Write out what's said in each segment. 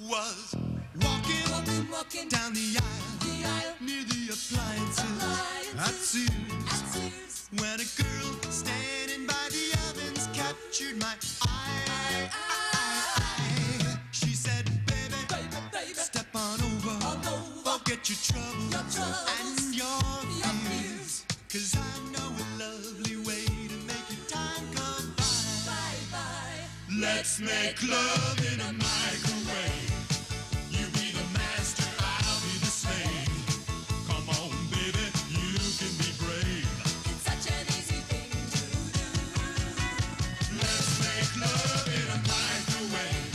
was walking down the aisle near the appliances at Sears when a girl standing by the ovens captured my eye. She said, baby, step on over, forget your troubles and your fears, 'cause I know a lovely way to make your time come by. Let's make love in a microwave. You be the master, I'll be the slave. Come on, baby, you can be brave. It's such an easy thing to do. Let's make love in a microwave.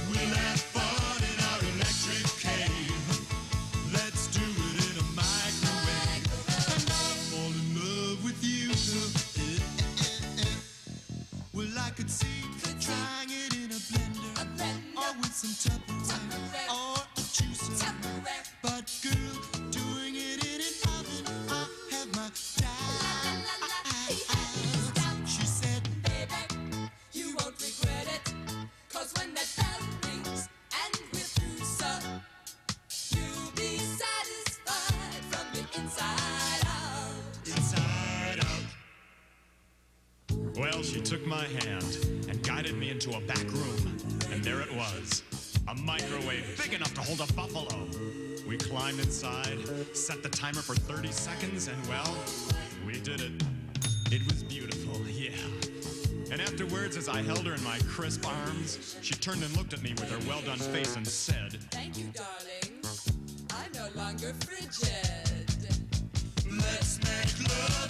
We'll have fun in our electric cave. Let's do it in a microwave. And I'll fall in love with you. Well, I could see trying it in a blender or with some Tupperware or a juicer. But girl, doing it in an oven, I have my doubt. She said, Baby, you won't regret it, 'cause when that bell rings and we're through, sir, you'll be satisfied from the inside out. inside out. Well, she took my hand and guided me into a back room, and there it was, a microwave big enough to hold a buffalo. We climbed inside, set the timer for 30 seconds, and well, we did it. It was beautiful, yeah. And afterwards, as I held her in my crisp arms, she turned and looked at me with her well-done face and said, Thank you, darling. I'm no longer frigid. Let's make love